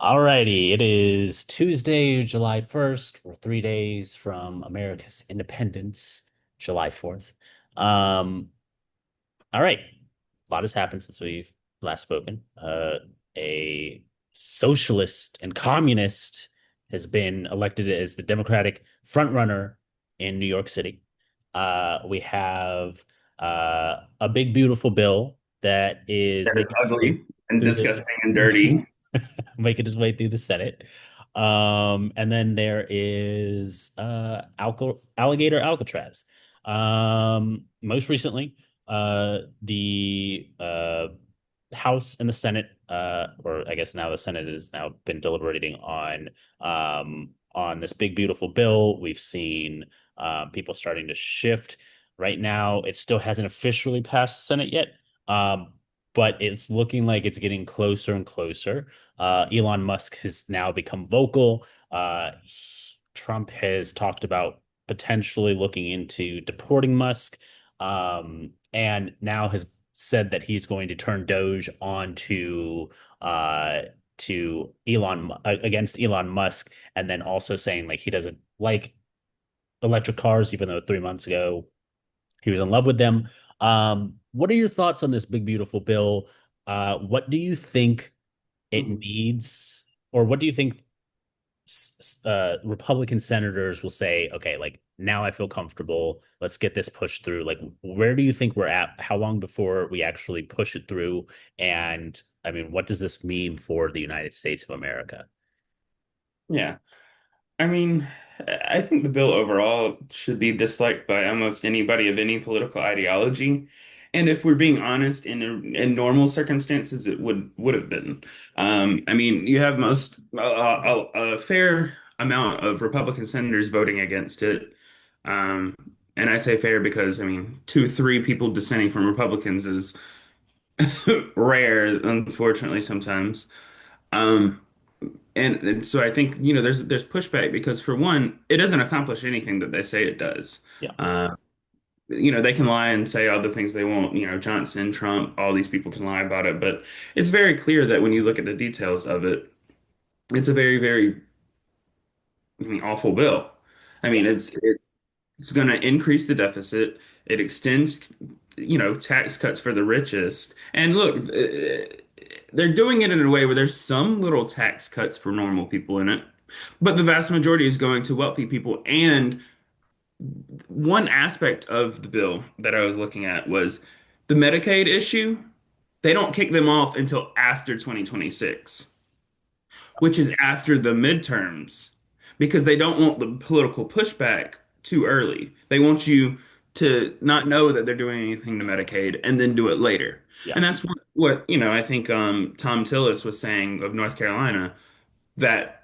Alrighty, it is Tuesday, July 1st. We're 3 days from America's independence, July 4th. Um, all right. A lot has happened since we've last spoken. A socialist and communist has been elected as the Democratic frontrunner in New York City. We have a big, beautiful bill that is They're making its way ugly and through the disgusting and dirty. making its way through the Senate. And then there is Alligator Alcatraz. Most recently, the House and the Senate, or I guess now the Senate has now been deliberating on this big beautiful bill. We've seen people starting to shift. Right now, it still hasn't officially passed the Senate yet, but it's looking like it's getting closer and closer. Elon Musk has now become vocal. Trump has talked about potentially looking into deporting Musk, and now has said that he's going to turn Doge onto to Elon against Elon Musk, and then also saying like he doesn't like electric cars, even though 3 months ago he was in love with them. What are your thoughts on this big beautiful bill? What do you think it needs, or what do you think Republican senators will say, okay, like now I feel comfortable. Let's get this pushed through. Like, where do you think we're at? How long before we actually push it through? And I mean, what does this mean for the United States of America? Yeah. I mean, I think the bill overall should be disliked by almost anybody of any political ideology. And if we're being honest, in normal circumstances, it would have been. I mean, you have a fair amount of Republican senators voting against it. Um, and I say fair because I mean, two, three people dissenting from Republicans is rare, unfortunately, sometimes. Um, and so I think, there's pushback because for one, it doesn't accomplish anything that they say it does. Yeah. Uh, they can lie and say all the things they want, Johnson, Trump, all these people can lie about it, but it's very clear that when you look at the details of it, it's a very, very, I mean, awful bill. I Yeah. mean, it's going to increase the deficit. It extends, tax cuts for the richest. And look, they're doing it in a way where there's some little tax cuts for normal people in it, but the vast majority is going to wealthy people. And one aspect of the bill that I was looking at was the Medicaid issue. They don't kick them off until after 2026, which is after the midterms, because they don't want the political pushback too early. They want you to not know that they're doing anything to Medicaid and then do it later. Yeah. And that's what I think Tom Tillis was saying of North Carolina, that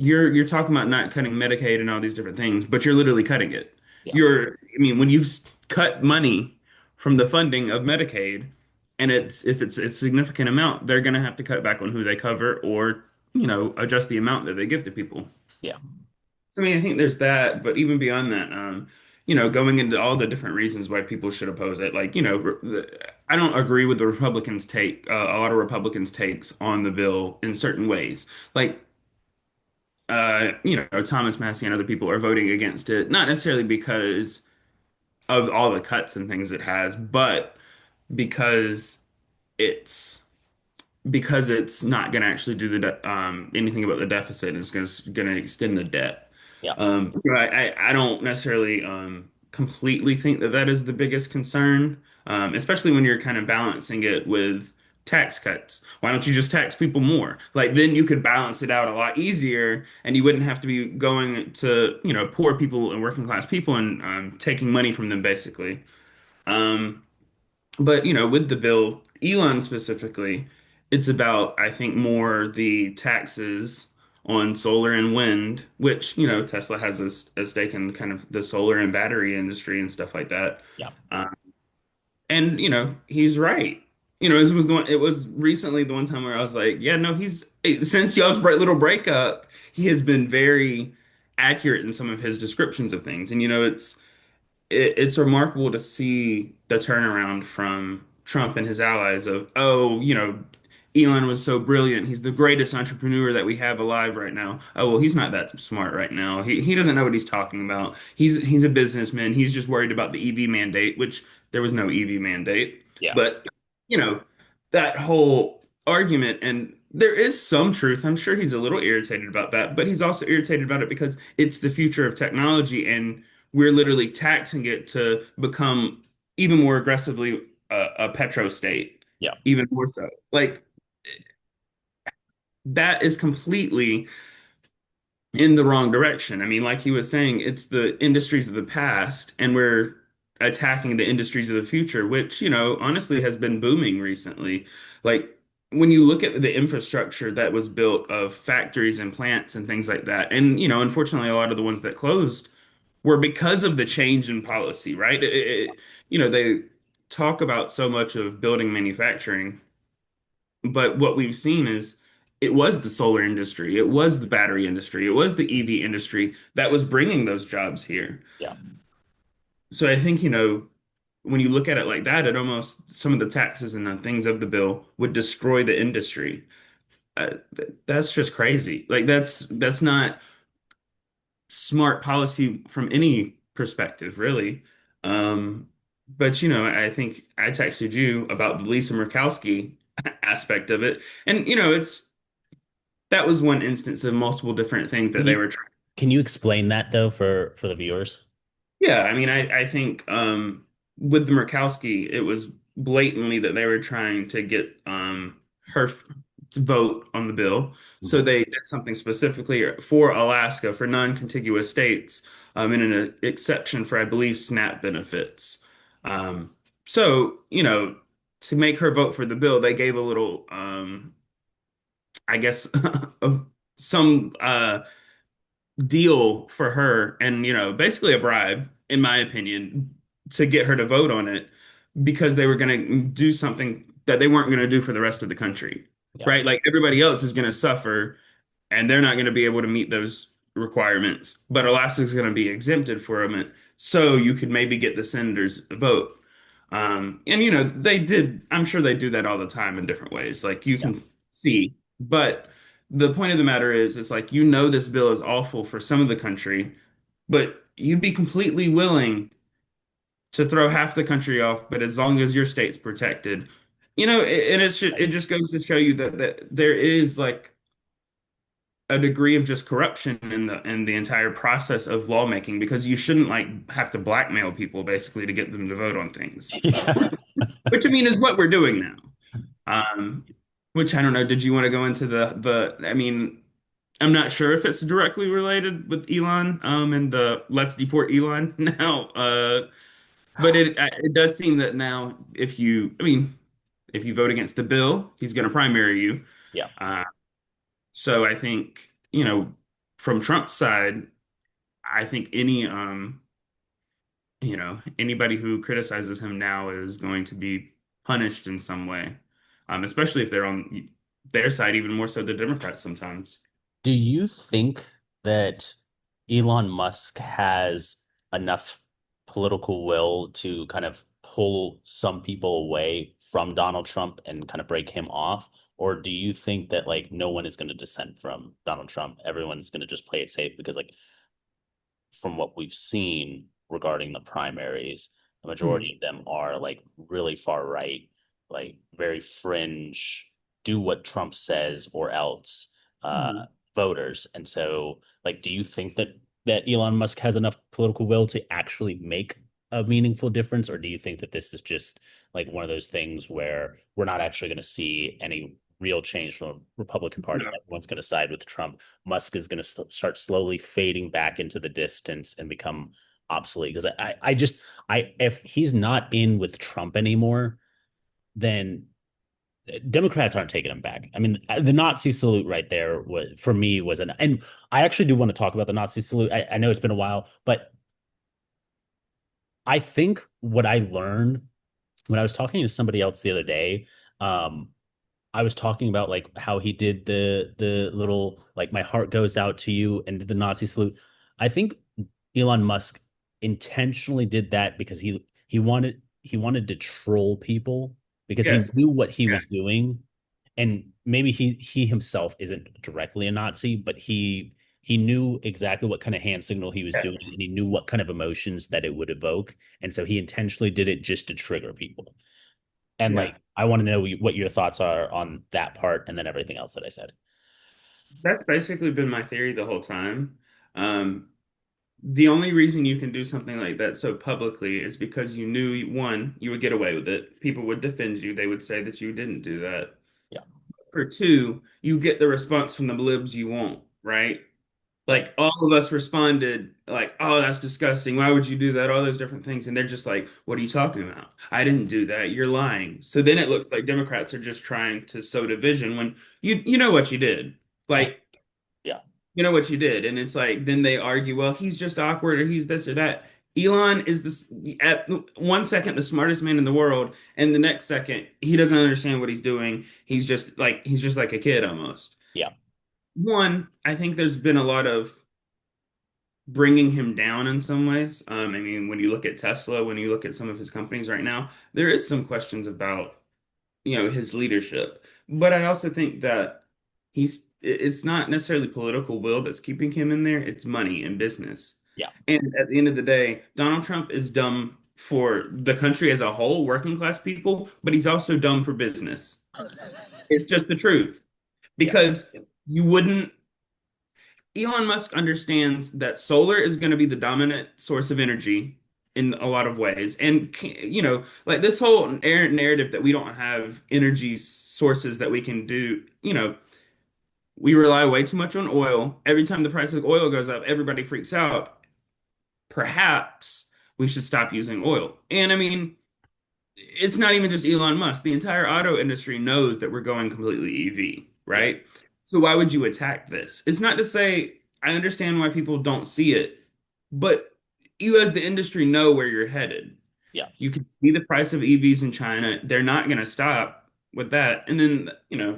you're talking about not cutting Medicaid and all these different things, but you're literally cutting it. Yeah. I mean, when you cut money from the funding of Medicaid, and if it's a significant amount, they're going to have to cut back on who they cover or, adjust the amount that they give to people. Yeah. So, I mean, I think there's that, but even beyond that, going into all the different reasons why people should oppose it, like, I don't agree with the Republicans' take, a lot of Republicans' takes on the bill in certain ways. Like, Thomas Massey and other people are voting against it, not necessarily because of all the cuts and things it has, but because it's it's not going to actually do anything about the deficit. It's going to extend the debt. Yeah. I don't necessarily completely think that that is the biggest concern, especially when you're kind of balancing it with tax cuts. Why don't you just tax people more? Like then you could balance it out a lot easier, and you wouldn't have to be going to, poor people and working class people and taking money from them basically. Um, but with the bill, Elon specifically, it's about, I think, more the taxes on solar and wind, which, Tesla has a stake in kind of the solar and battery industry and stuff like that. Yeah. Uh, and he's right. It was recently the one time where I was like, yeah, no, since y'all's little breakup, he has been very accurate in some of his descriptions of things. And it's remarkable to see the turnaround from Trump and his allies of, oh, Elon was so brilliant. He's the greatest entrepreneur that we have alive right now. Oh, well, he's not that smart right now. He doesn't know what he's talking about. He's a businessman. He's just worried about the EV mandate, which there was no EV mandate. Yeah. But, you know, that whole argument, and there is some truth. I'm sure he's a little irritated about that, but he's also irritated about it because it's the future of technology, and we're literally taxing it to become even more aggressively a petro state, Yeah. even more so. Like, that is completely in the wrong direction. I mean, like he was saying, it's the industries of the past, and we're attacking the industries of the future, which, honestly has been booming recently. Like, when you look at the infrastructure that was built of factories and plants and things like that, and, unfortunately, a lot of the ones that closed were because of the change in policy, right? They talk about so much of building manufacturing. But what we've seen is it was the solar industry, it was the battery industry, it was the EV industry that was bringing those jobs here. Yeah. So I think, when you look at it like that, it almost some of the taxes and the things of the bill would destroy the industry. That's just crazy. Like that's not smart policy from any perspective, really. Um, but I think I texted you about the Lisa Murkowski aspect of it, and it's that was one instance of multiple different things Can that they you were trying. can you explain that though for the viewers? Yeah, I mean, I think with the Murkowski, it was blatantly that they were trying to get her to vote on the bill. So Mhm. they did something specifically for Alaska, for non-contiguous states, in an exception for, I believe, SNAP benefits. Um, so, to make her vote for the bill, they gave a little, I guess, some deal for her, and basically a bribe, in my opinion, to get her to vote on it, because they were going to do something that they weren't going to do for the rest of the country, Yeah. right? Like, everybody else is going to suffer, and they're not going to be able to meet those requirements, but Alaska's going to be exempted from it, so you could maybe get the senators a vote. And they did, I'm sure they do that all the time in different ways, like you Yeah. can see. But the point of the matter is, it's like, this bill is awful for some of the country, but you'd be completely willing to throw half the country off, but as long as your state's protected. And it just goes to show you that there is like a degree of just corruption in the entire process of lawmaking, because you shouldn't like have to blackmail people basically to get them to vote on things, Yeah. which I mean is what we're doing now. Um, which I don't know. Did you want to go into the? I mean, I'm not sure if it's directly related with Elon, and the let's deport Elon now. But it does seem that now, if you vote against the bill, he's going to primary you. Yeah. Uh, so I think, from Trump's side, I think anybody who criticizes him now is going to be punished in some way, especially if they're on their side, even more so the Democrats sometimes. Do you think that Elon Musk has enough political will to kind of pull some people away from Donald Trump and kind of break him off? Or do you think that like no one is going to dissent from Donald Trump? Everyone's going to just play it safe because like from what we've seen regarding the primaries, the Hmm. majority of them are like really far right, like very fringe, do what Trump says or else Hmm. voters. And so, like, do you think that Elon Musk has enough political will to actually make a meaningful difference, or do you think that this is just like one of those things where we're not actually going to see any real change from the Republican Party? No. Everyone's going to side with Trump. Musk is going to start slowly fading back into the distance and become obsolete. Because if he's not in with Trump anymore, then Democrats aren't taking him back. I mean, the Nazi salute right there was for me was and I actually do want to talk about the Nazi salute. I know it's been a while, but I think what I learned when I was talking to somebody else the other day, um, I was talking about like how he did the little like my heart goes out to you and did the Nazi salute. I think Elon Musk intentionally did that because he wanted to troll people because he Yes. knew what he Yeah. was doing and maybe he himself isn't directly a Nazi, but he knew exactly what kind of hand signal he was doing, Yes. and he knew what kind of emotions that it would evoke, and so he intentionally did it just to trigger people. And Yeah. like, I want to know what your thoughts are on that part, and then everything else that I said. That's basically been my theory the whole time. Um, the only reason you can do something like that so publicly is because you knew, one, you would get away with it. People would defend you. They would say that you didn't do that. Yeah, For two, you get the response from the libs you want, right? right. Like all of us responded like, "Oh, that's disgusting. Why would you do that?" All those different things, and they're just like, "What are you talking about? I didn't do that. You're lying." So then it looks like Democrats are just trying to sow division when you know what you did. Like Yeah, you know what you did, and it's like then they argue, "Well, he's just awkward or he's this or that." Elon is this at 1 second the smartest man in the world, and the next second he doesn't understand what he's doing. He's just like a kid almost. yeah, One, I think there's been a lot of bringing him down in some ways. I mean, when you look at Tesla, when you look at some of his companies right now, there is some questions about, his leadership. But I also think that it's not necessarily political will that's keeping him in there, it's money and business. yeah. And at the end of the day, Donald Trump is dumb for the country as a whole, working class people, but he's also dumb for business. It's just the truth. Yeah, Because you wouldn't Elon Musk understands that solar is going to be the dominant source of energy in a lot of ways. And, like this whole narrative that we don't have energy sources that we can do, we rely way too much on oil. Every time the price of oil goes up, everybody freaks out. Perhaps we should stop using oil. And I mean, it's not even just Elon Musk. The entire auto industry knows that we're going completely EV, yeah, right? So why would you attack this? It's not to say I understand why people don't see it, but you as the industry know where you're headed. yeah, You can see the price of EVs in China. They're not going to stop with that. And then,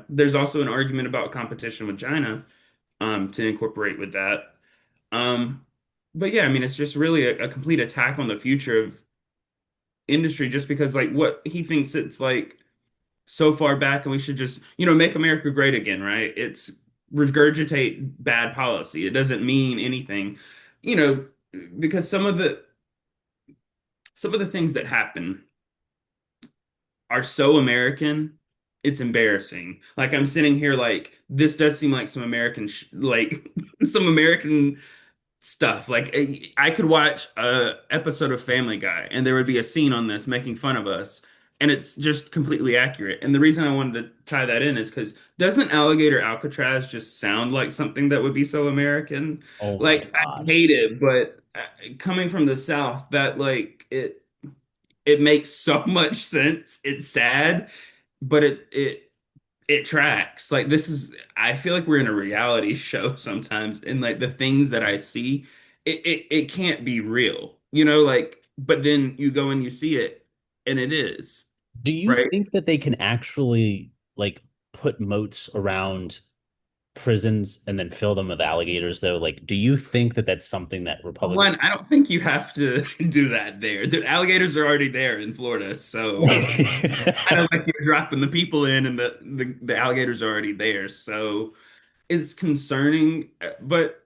there's also an argument about competition with China to incorporate with that. Um, but yeah, I mean, it's just really a complete attack on the future of industry just because like what he thinks it's like so far back and we should just, make America great again, right? It's regurgitate bad policy. It doesn't mean anything, you know, because some of the things that happen are so American, it's embarrassing. Like I'm sitting here like this does seem like some American like some American stuff. Like I could watch a episode of Family Guy and there would be a scene on this making fun of us, and it's just completely accurate. And the reason I wanted to tie that in is because doesn't Alligator Alcatraz just sound like something that would be so American? oh my Like I gosh. hate it, but coming from the South, that like it makes so much sense. It's sad, but it tracks. Like this is I feel like we're in a reality show sometimes and like the things that I see, it can't be real. Like but then you go and you see it and it is, Do you right? think that they can actually like put moats around prisons and then fill them with alligators though? Like, do you think that that's something that One, Republicans I don't think you have to do that there. The alligators are already there in Florida, so I don't like you're dropping the people in and the alligators are already there. So it's concerning, but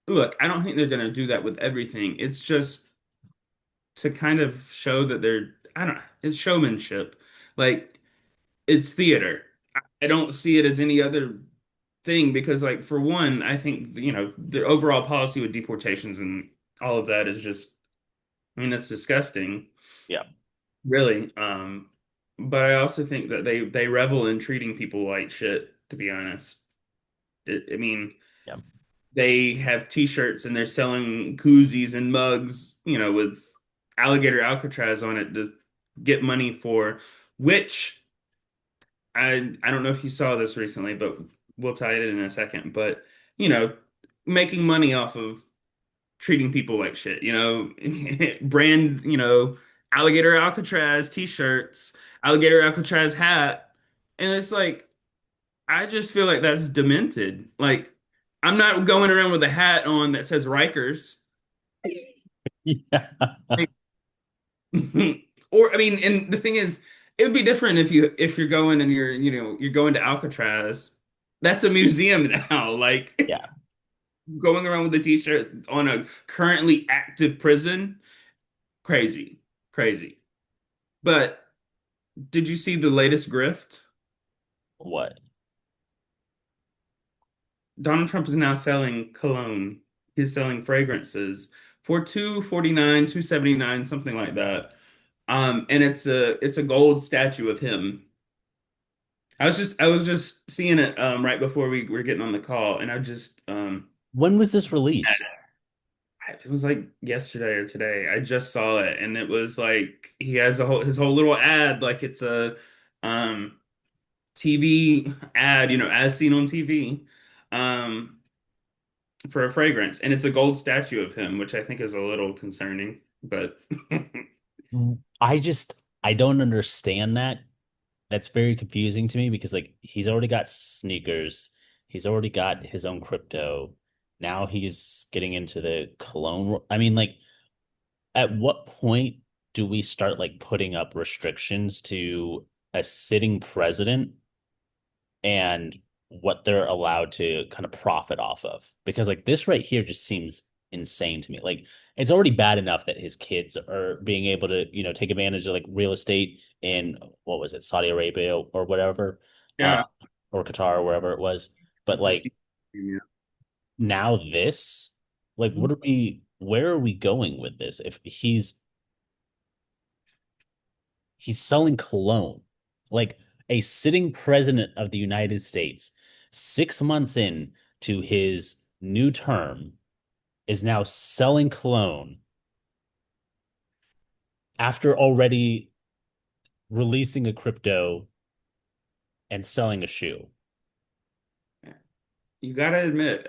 look, I don't think they're going to do that with everything. It's just to kind of show that I don't know, it's showmanship. Like it's theater. I don't see it as any other thing because like for one, I think the overall policy with deportations and all of that is just I mean it's disgusting, Yeah, really. But I also think that they revel in treating people like shit, to be honest. I mean, yeah. they have t-shirts and they're selling koozies and mugs, with Alligator Alcatraz on it to get money for, which I don't know if you saw this recently, but we'll tie it in a second. But, you know, making money off of treating people like shit, brand, Alligator Alcatraz t-shirts, Alligator Alcatraz hat. And it's like, I just feel like that's demented. Like, I'm not going around with a hat on that says Rikers. Yeah. Like, or, I mean, and the thing is, it would be different if you're going and you're going to Alcatraz. That's a museum now. Like Yeah. going around with a t-shirt on a currently active prison, crazy, crazy. But did you see the latest grift? What? Donald Trump is now selling cologne. He's selling fragrances for 249, 279, something like that. And it's a gold statue of him. I was just seeing it right before we were getting on the call, and I just When was this released? it was like yesterday or today. I just saw it, and it was like he has a whole his whole little ad, like it's a um TV ad, as seen on TV, um, for a fragrance, and it's a gold statue of him, which I think is a little concerning, but I just I don't understand that. That's very confusing to me because like he's already got sneakers, he's already got his own crypto. Now he's getting into the cologne. I mean, like, at what point do we start like putting up restrictions to a sitting president and what they're allowed to kind of profit off of? Because like this right here just seems insane to me. Like it's already bad enough that his kids are being able to, take advantage of like real estate in what was it, Saudi Arabia or whatever, uh, yeah, or Qatar or wherever it was. But that's like now this, like where are we going with this? If he's selling cologne. Like a sitting president of the United States, 6 months in to his new term, is now selling cologne after already releasing a crypto and selling a shoe. you gotta admit,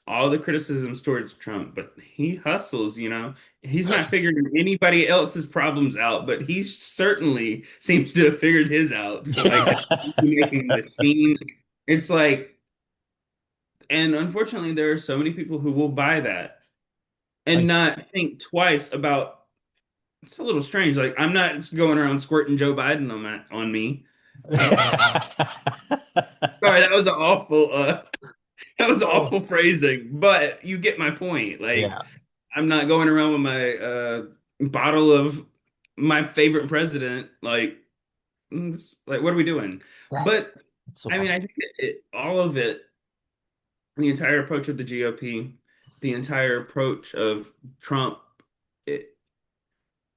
all the criticisms towards Trump, but he hustles, He's not figuring anybody else's problems out, but he certainly seems to have figured his out. Like the making machine. It's like, and unfortunately, there are so many people who will buy that and Like not think twice about. It's a little strange. Like I'm not going around squirting Joe Biden on me. Uh, Sorry, that was an awful. That was Oh, awful phrasing, but you get my point. Like, yeah. I'm not going around with my bottle of my favorite president. Like, what are we doing? That But it's so I mean, odd. I think all of it, the entire approach of the GOP, the entire approach of Trump, it,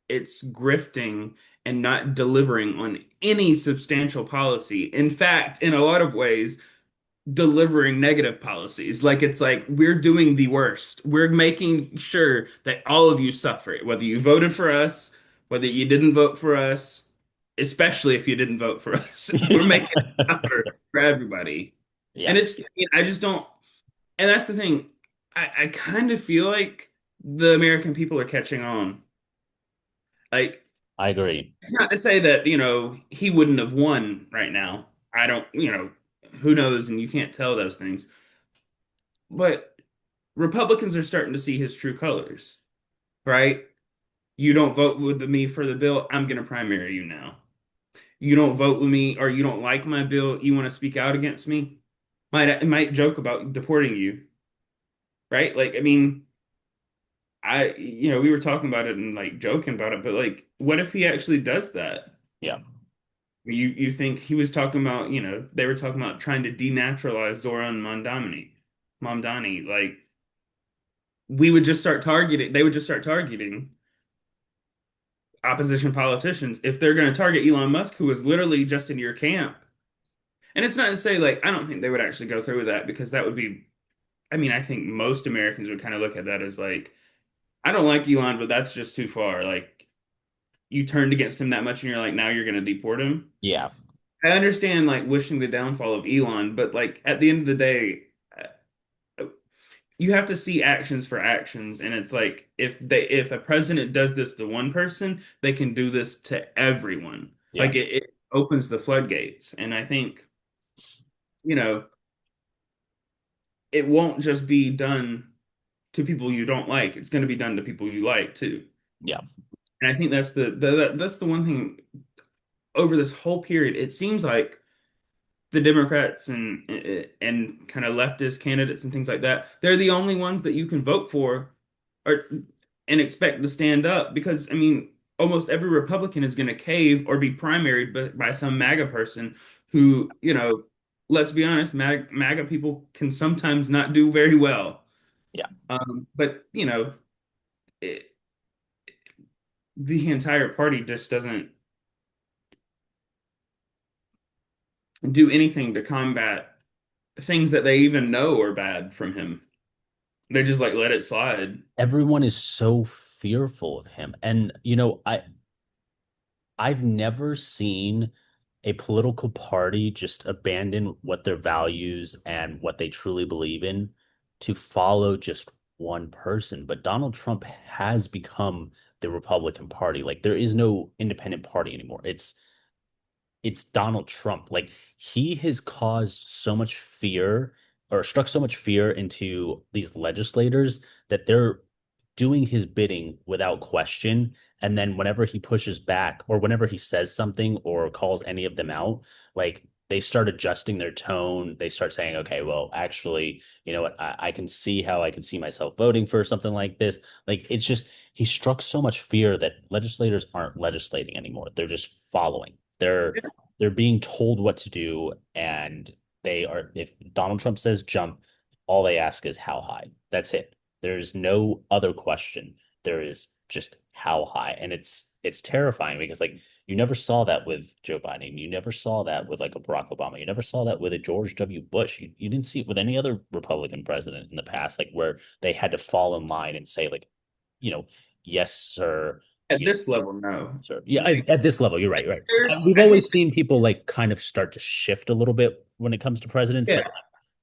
it's grifting and not delivering on any substantial policy. In fact, in a lot of ways, delivering negative policies. Like it's like we're doing the worst. We're making sure that all of you suffer, whether you voted for us, whether you didn't vote for us, especially if you didn't vote for us. We're making it tougher for everybody. And Yeah, I just don't, and that's the thing. I kind of feel like the American people are catching on. Like, I agree. not to say that, he wouldn't have won right now. I don't, who knows, and you can't tell those things. But Republicans are starting to see his true colors, right? You don't vote with me for the bill, I'm going to primary you now. You don't vote with me or you don't like my bill, you want to speak out against me, might joke about deporting you, right? Like, I mean, we were talking about it and like joking about it, but like, what if he actually does that? Yeah, You think he was talking about, they were talking about trying to denaturalize Zohran Mamdani. Like, they would just start targeting opposition politicians if they're going to target Elon Musk, who is literally just in your camp. And it's not to say like I don't think they would actually go through with that because that would be, I mean, I think most Americans would kind of look at that as like, I don't like Elon, but that's just too far. Like you turned against him that much and you're like, now you're going to deport him. yeah, I understand like wishing the downfall of Elon, but like at the end of the day, you have to see actions for actions, and it's like if a president does this to one person they can do this to everyone. yeah, Like it opens the floodgates, and I think you know it won't just be done to people you don't like, it's going to be done to people you like too. yeah. And I think that's the one thing over this whole period, it seems like the Democrats and kind of leftist candidates and things like that, they're the only ones that you can vote for or and expect to stand up because I mean, almost every Republican is going to cave or be primaried by some MAGA person who, let's be honest, MAGA people can sometimes not do very well. Yeah. But it, the entire party just doesn't do anything to combat things that they even know are bad from him. They just like let it slide. Everyone is so fearful of him. And I've never seen a political party just abandon what their values and what they truly believe in to follow just one person. But Donald Trump has become the Republican Party. Like there is no independent party anymore. It's Donald Trump. Like he has caused so much fear or struck so much fear into these legislators that they're doing his bidding without question. And then whenever he pushes back or whenever he says something or calls any of them out, like they start adjusting their tone. They start saying, okay, well, actually, you know what? I can see how I can see myself voting for something like this. Like it's just, he struck so much fear that legislators aren't legislating anymore. They're just following. They're being told what to do, and they are. If Donald Trump says jump, all they ask is how high. That's it. There's no other question. There is just how high, and it's terrifying because like you never saw that with Joe Biden. You never saw that with like a Barack Obama. You never saw that with a George W. Bush. You didn't see it with any other Republican president in the past, like where they had to fall in line and say like, you know, yes, sir. At You know, this level, no. sure. Yeah, Like at this level, you're right, right. there's, We've I think, always seen people like kind of start to shift a little bit when it comes to presidents, but yeah.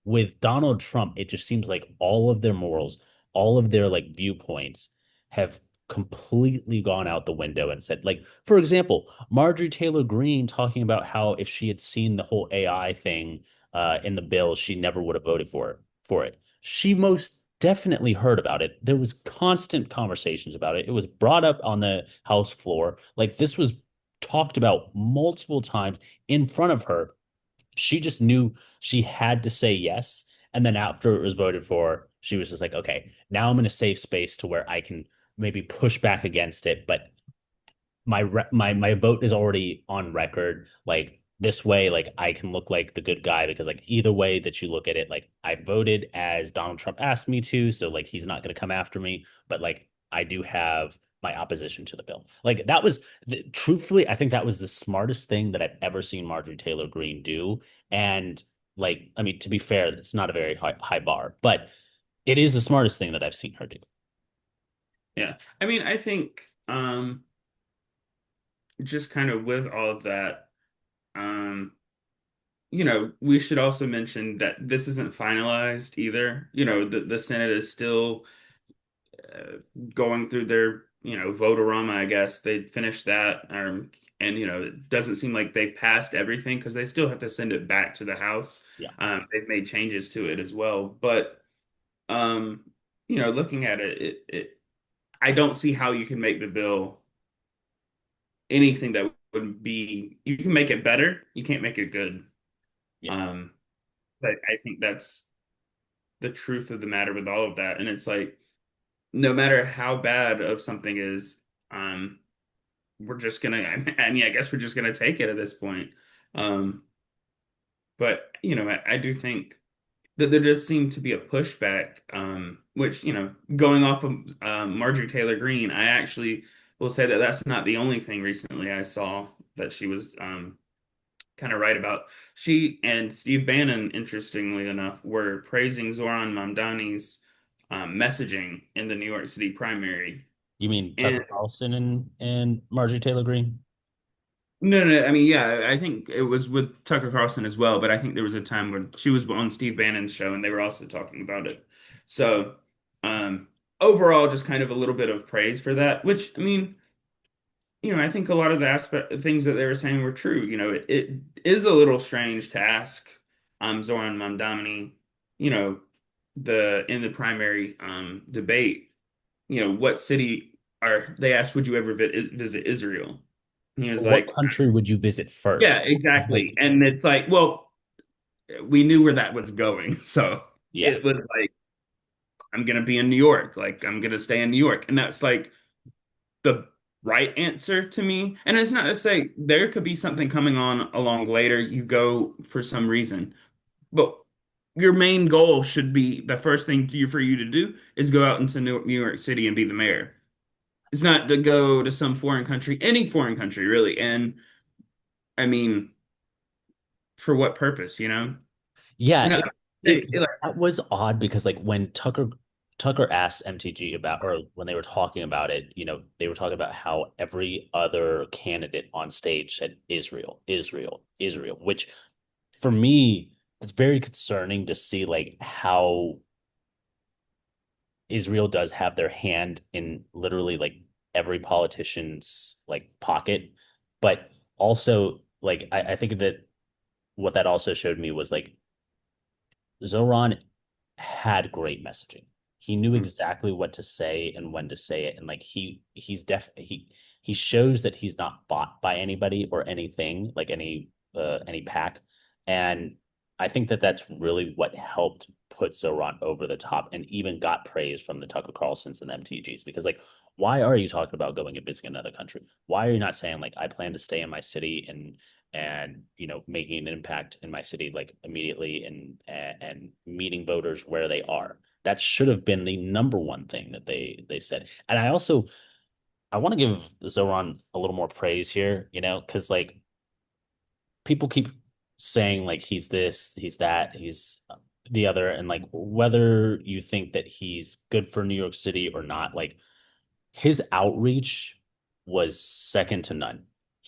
with Donald Trump, it just seems like all of their morals, all of their like viewpoints have completely gone out the window and said, like, for example, Marjorie Taylor Greene talking about how if she had seen the whole AI thing in the bill, she never would have voted for it. She most definitely heard about it. There was constant conversations about it. It was brought up on the House floor. Like this was talked about multiple times in front of her. She just knew she had to say yes. And then after it was voted for, she was just like, okay, now I'm in a safe space to where I can maybe push back against it, but my vote is already on record. Like this way, like I can look like the good guy because like either way that you look at it, like I voted as Donald Trump asked me to, so like he's not going to come after me, but like I do have my opposition to the bill. Like that was truthfully, I think that was the smartest thing that I've ever seen Marjorie Taylor Greene do. And like, I mean, to be fair, it's not a very high bar, but it is the smartest thing that I've seen her do. Yeah. I mean, I think just kind of with all of that, um, we should also mention that this isn't finalized either. The Senate is still uh, going through their, votorama, I guess. They finished that, and it doesn't seem like they've passed everything because they still have to send it back to the House. Yeah. They've made changes to it as well, but um, looking at it, I don't see how you can make the bill anything that would be. You can make it better, you can't make it good. Yeah. Um, but I think that's the truth of the matter with all of that, and it's like no matter how bad of something is, um, we're just gonna. I mean, I guess we're just gonna take it at this point. Um, but I do think that there does seem to be a pushback, which going off of Marjorie Taylor Greene, I actually will say that that's not the only thing recently I saw that she was kind of right about. She and Steve Bannon, interestingly enough, were praising Zohran Mamdani's messaging in the New York City primary. You mean And Tucker Carlson and Marjorie Taylor Greene? no, no, I mean, yeah, I think it was with Tucker Carlson as well, but I think there was a time when she was on Steve Bannon's show and they were also talking about it. So, overall, just kind of a little bit of praise for that, which, I mean, I think a lot of the things that they were saying were true. It is a little strange to ask Zoran Mamdani, you know, in the primary debate, what city are they asked, would you ever visit Israel? He was What like, country would you visit yeah, first? It's exactly. like, And it's like, well, we knew where that was going. So yeah, it was like, I'm gonna be in New York. Like, I'm gonna stay in New York. And that's like the right answer to me. And it's not to say there could be something coming on along later. You go for some reason. But your main goal should be the first thing for you to do is go out into New York City and be the mayor. It's not to go to some foreign country, any foreign country, really. And I mean, for what purpose, you know? yeah. You know, like, That was odd because like when Tucker asked MTG about, or when they were talking about it, they were talking about how every other candidate on stage said Israel, Israel, Israel, which for me, it's very concerning to see like how Israel does have their hand in literally like every politician's like pocket, but also like I think that what that also showed me was like Zohran had great messaging. He knew exactly what to say and when to say it, and like he shows that he's not bought by anybody or anything like any pack, and I think that that's really what helped put Zoran over the top and even got praise from the Tucker Carlsons and MTGs because like why are you talking about going and visiting another country? Why are you not saying like I plan to stay in my city and making an impact in my city like immediately and meeting voters where they are. That should have been the number one thing that they said. And I want to give Zoran a little more praise here, because like people keep saying like he's this, he's that, he's the other, and like whether you think that he's good for New York City or not, like his outreach was second to none.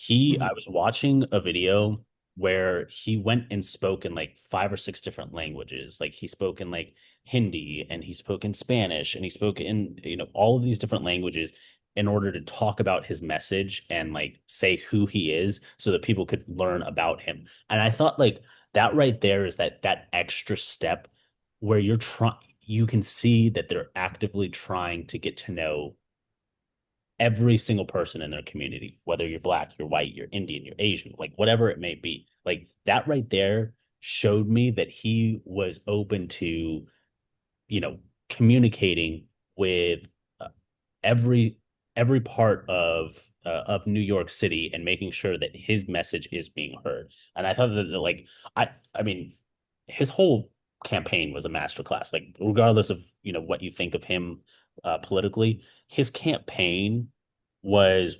I was watching a video where he went and spoke in like five or six different languages. Like he spoke in like Hindi and he spoke in Spanish and he spoke in, all of these different languages in order to talk about his message and like say who he is so that people could learn about him. And I thought like that right there is that extra step where you can see that they're actively trying to get to know every single person in their community, whether you're black, you're white, you're Indian, you're Asian, like whatever it may be. Like that right there showed me that he was open to, you know, communicating with uh, every every part of New York City and making sure that his message is being heard. And I thought that like I mean his whole campaign was a masterclass. Like regardless of what you think of him politically, his campaign was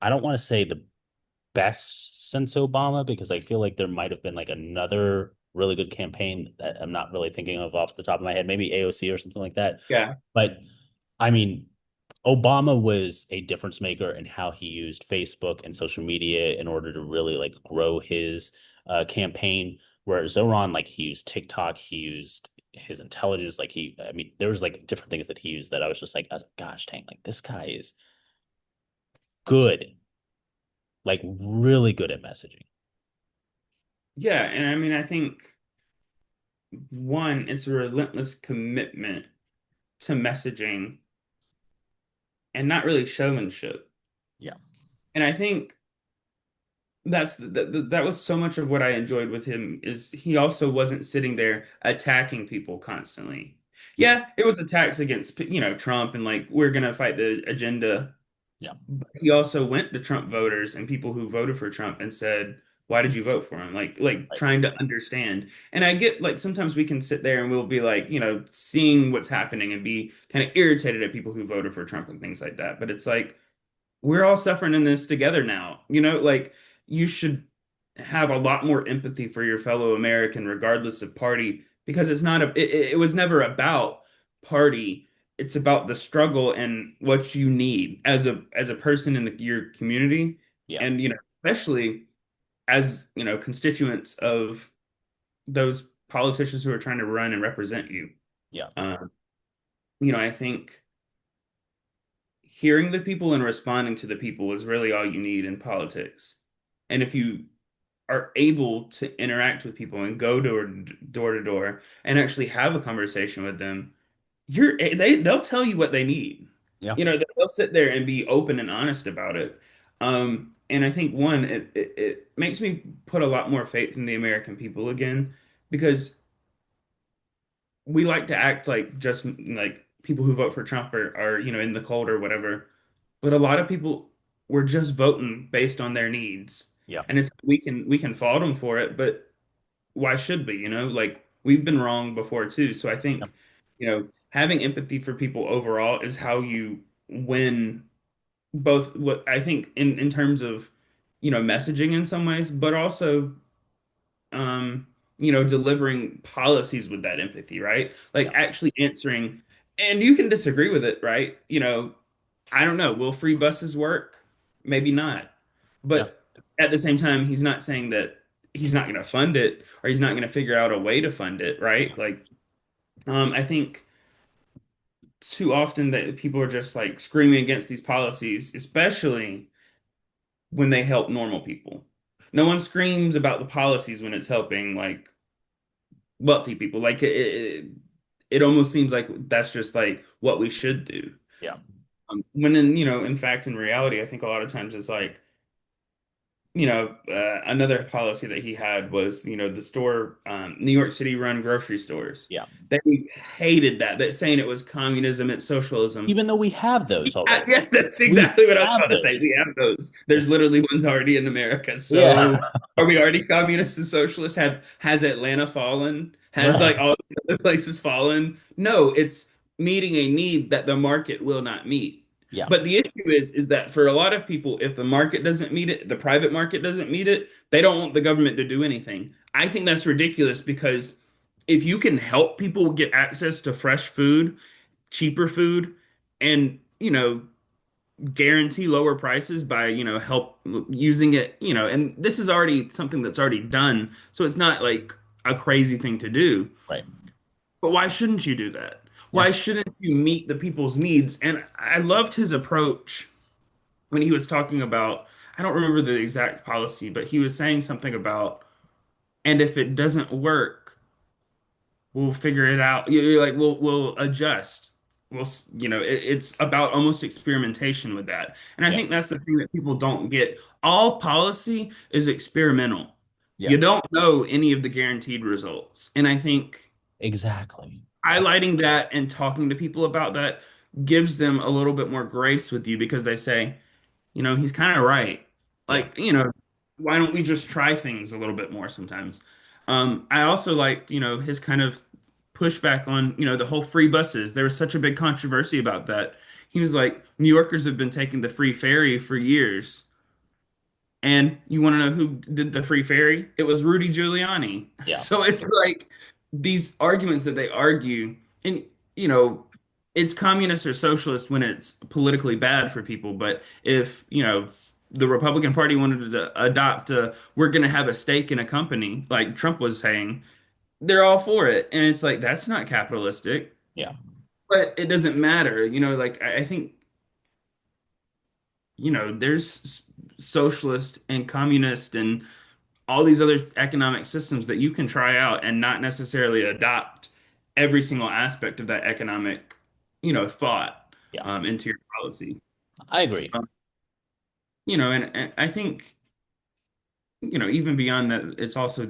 I don't want to say the best since Obama because I feel like there might have been like another really good campaign that I'm not really thinking of off the top of my head, maybe AOC or something like that. yeah. But I mean, Obama was a difference maker in how he used Facebook and social media in order to really like grow his campaign. Whereas Zoran, like he used TikTok, he used his intelligence, like I mean, there was like different things that he used that I was gosh dang, like this guy is good, like really good at messaging. Yeah, and I mean, I think one, it's a relentless commitment to messaging and not really showmanship. Yeah, And I think that was so much of what I enjoyed with him is he also wasn't sitting there attacking people constantly. yeah, Yeah, it was attacks against, Trump and like we're gonna fight the agenda. yeah. But he also went to Trump voters and people who voted for Trump and said, "Why did you vote for him?" Like Right. trying to understand. And I get like sometimes we can sit there and we'll be like, seeing what's happening and be kind of irritated at people who voted for Trump and things like that. But it's like we're all suffering in this together now. Like you should have a lot more empathy for your fellow American, regardless of party, because it was never about party. It's about the struggle and what you need as a person in your community, Yeah, and especially as constituents of those politicians who are trying to run and represent you. yeah, Um, I think hearing the people and responding to the people is really all you need in politics. And if you are able to interact with people and go door to door and actually have a conversation with them, they'll tell you what they need. yeah. They'll sit there and be open and honest about it. And I think one, it makes me put a lot more faith in the American people again because we like to act like just like people who vote for Trump are, in the cold or whatever. But a lot of people were just voting based on their needs. Yeah. And it's we can fault them for it, but why should we? Like we've been wrong before too. So I Yep. think, having empathy for people overall is how you win both what I think in terms of, messaging in some ways, but also delivering policies with that empathy, right? Like Yeah. actually answering, and you can disagree with it, right? I don't know. Will free buses work? Maybe not. Yeah. But at the same time, he's not saying that he's not going to fund it or he's not going to figure out a way to fund it, right? Like, I think too often that people are just like screaming against these policies, especially when they help normal people. No one screams about the policies when it's helping like wealthy people. Like it almost seems like that's just like what we should do. Yeah. When in fact, in reality, I think a lot of times it's like, another policy that he had was, the store, New York City run grocery stores. Yeah. They hated that saying it was communism, it's socialism. Even though we have those already. Yeah, that's We exactly what I was have about to those. say. We have those. There's literally ones already in America. Yeah. So are we already communist and socialist? Has Atlanta fallen? Has like Right. all the other places fallen? No, it's meeting a need that the market will not meet. Yeah. But the issue is that for a lot of people, if the market doesn't meet it, the private market doesn't meet it, they don't want the government to do anything. I think that's ridiculous because if you can help people get access to fresh food, cheaper food, and guarantee lower prices by help using it, and this is already something that's already done, so it's not like a crazy thing to do. Right. But why shouldn't you do that? Yeah. Why shouldn't you meet the people's needs? And I loved his approach when he was talking about, I don't remember the exact policy, but he was saying something about, and if it doesn't work, we'll figure it out. You're like, we'll adjust. It's about almost experimentation with that. And I Yeah. think that's the thing that people don't get. All policy is experimental. Yeah. You don't know any of the guaranteed results. And I think Exactly. highlighting that and talking to people about that gives them a little bit more grace with you because they say, he's kind of right. Yeah. Like, why don't we just try things a little bit more sometimes? I also liked, his kind of pushback on, the whole free buses. There was such a big controversy about that. He was like, New Yorkers have been taking the free ferry for years. And you want to know who did the free ferry? It was Rudy Giuliani. Yeah. So it's like these arguments that they argue, and you know, it's communist or socialist when it's politically bad for people. But if, the Republican Party wanted to adopt we're going to have a stake in a company, like Trump was saying, they're all for it. And it's like, that's not capitalistic, Yeah. but it doesn't matter. Like I think, there's socialist and communist and all these other economic systems that you can try out and not necessarily adopt every single aspect of that economic, thought Yeah. into your policy. I agree. Um, and I think, even beyond that, it's also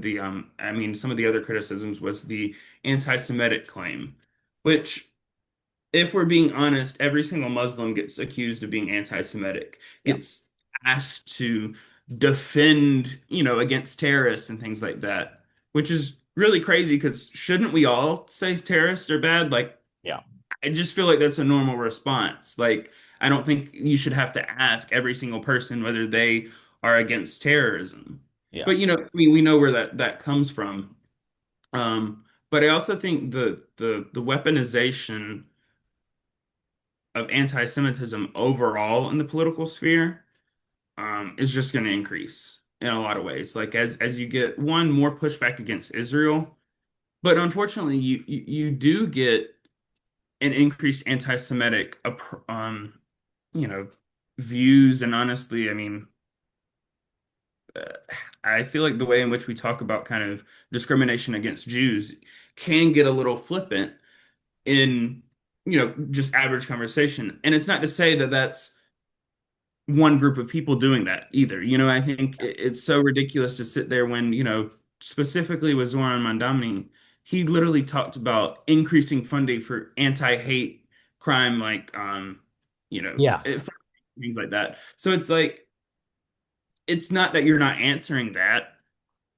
I mean, some of the other criticisms was the anti-Semitic claim, which, if we're being honest, every single Muslim gets accused of being anti-Semitic, Yeah. gets asked to defend, against terrorists and things like that, which is really crazy because shouldn't we all say terrorists are bad? Like, Yeah. I just feel like that's a normal response. Like, I don't think you should have to ask every single person whether they are against terrorism. Yeah. But, I mean, we know where that comes from. But I also think the weaponization of anti-Semitism overall in the political sphere is just going to increase in a lot of ways. Like as you get one more pushback against Israel, but unfortunately you do get an increased anti-Semitic you know views. And honestly, I mean, uh, I feel like the way in which we talk about kind of discrimination against Jews can get a little flippant in just average conversation. And it's not to say that that's one group of people doing that either. I think it's so ridiculous to sit there when, specifically with Zoran Mandamni, he literally talked about increasing funding for anti-hate crime, like, Yeah. things like that. So it's like, it's not that you're not answering that.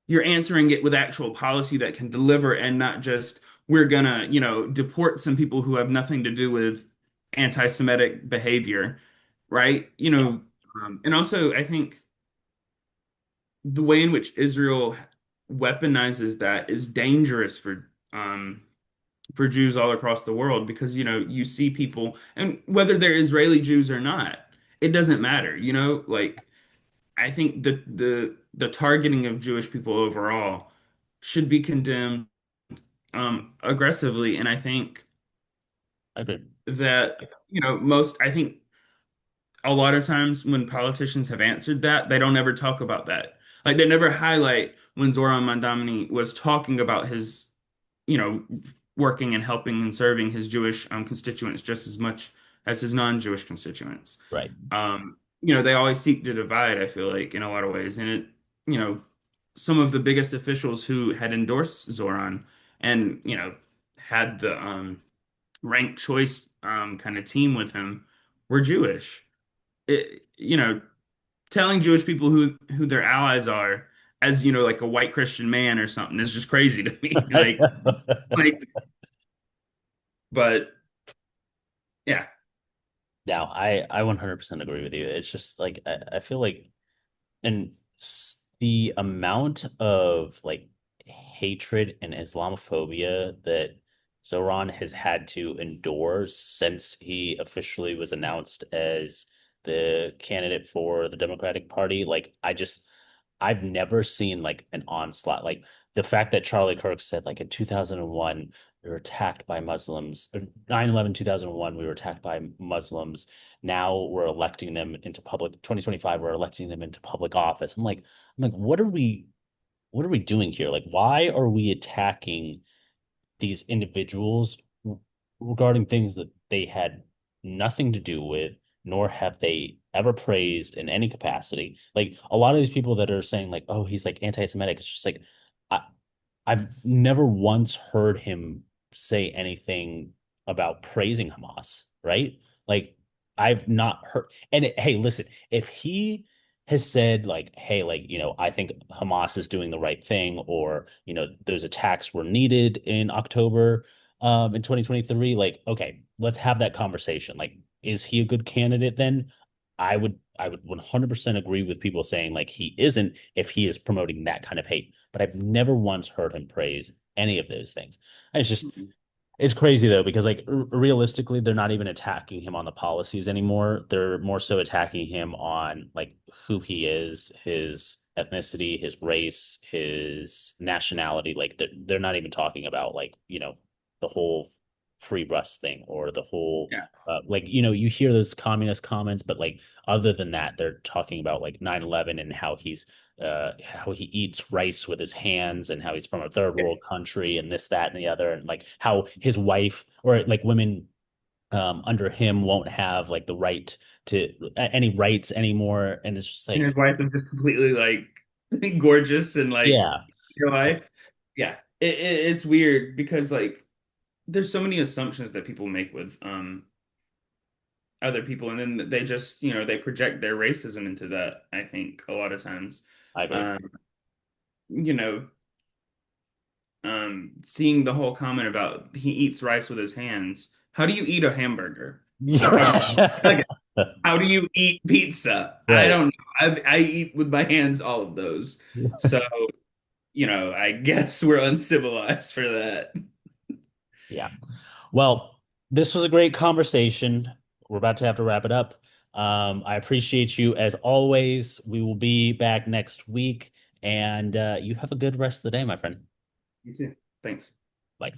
You're answering it with actual policy that can deliver and not just, we're gonna, deport some people who have nothing to do with anti-Semitic behavior, right? Yeah. And also I think the way in which Israel weaponizes that is dangerous for Jews all across the world because you see people, and whether they're Israeli Jews or not, it doesn't matter. Like, I think the targeting of Jewish people overall should be condemned aggressively, and I think I agree. that most I think a lot of times when politicians have answered that, they don't ever talk about that. Like, they never highlight when Zoran Mandamini was talking about his, you know, working and helping and serving his Jewish constituents just as much as his non-Jewish constituents. Right. They always seek to divide, I feel like, in a lot of ways. And you know, some of the biggest officials who had endorsed Zoran and, had the ranked choice kind of team with him were Jewish. Telling Jewish people who their allies are as, like a white Christian man or something is just crazy to me. Like, but yeah, Now, I 100% agree with you. It's just like I feel like and the amount of like hatred and Islamophobia that Zoran has had to endure since he officially was announced as the candidate for the Democratic Party, like I've never seen like an onslaught. Like the fact that Charlie Kirk said like in 2001 we were attacked by Muslims, or 9/11 2001 we were attacked by Muslims. Now we're electing them into public 2025 we're electing them into public office. I'm like what are we doing here? Like why are we attacking these individuals regarding things that they had nothing to do with, nor have they ever praised in any capacity. Like a lot of these people that are saying like, "Oh, he's like anti-Semitic," it's just like I, I've never once heard him say anything about praising Hamas, right? Like I've not heard. And hey, listen, if he has said like, "Hey, like I think Hamas is doing the right thing," or those attacks were needed in October, in 2023, like, okay, let's have that conversation. Like, is he a good candidate then? I would 100% agree with people saying like he isn't if he is promoting that kind of hate, but I've never once heard him praise any of those things. And it's crazy though because like realistically they're not even attacking him on the policies anymore. They're more so attacking him on like who he is, his ethnicity, his race, his nationality. Like they're not even talking about like the whole free bus thing or the whole yeah. like you hear those communist comments, but like other than that they're talking about like 9/11 and how he eats rice with his hands and how he's from a third world country and this, that, and the other, and like how his wife or like women under him won't have like the right to any rights anymore. And it's just And like, his wife is just completely like gorgeous and like yeah, your life. Yeah, it's weird because like there's so many assumptions that people make with other people, and then they just they project their racism into that. I think a lot of times, I agree. um, you know, seeing the whole comment about he eats rice with his hands. How do you eat a hamburger? How do you, like, how do you eat pizza? I Right. don't know. I eat with my hands all of those. So, I guess we're uncivilized for that. Yeah. Well, this was a great conversation. We're about to have to wrap it up. I appreciate you as always. We will be back next week, and you have a good rest of the day, my friend. You too. Thanks. Bye.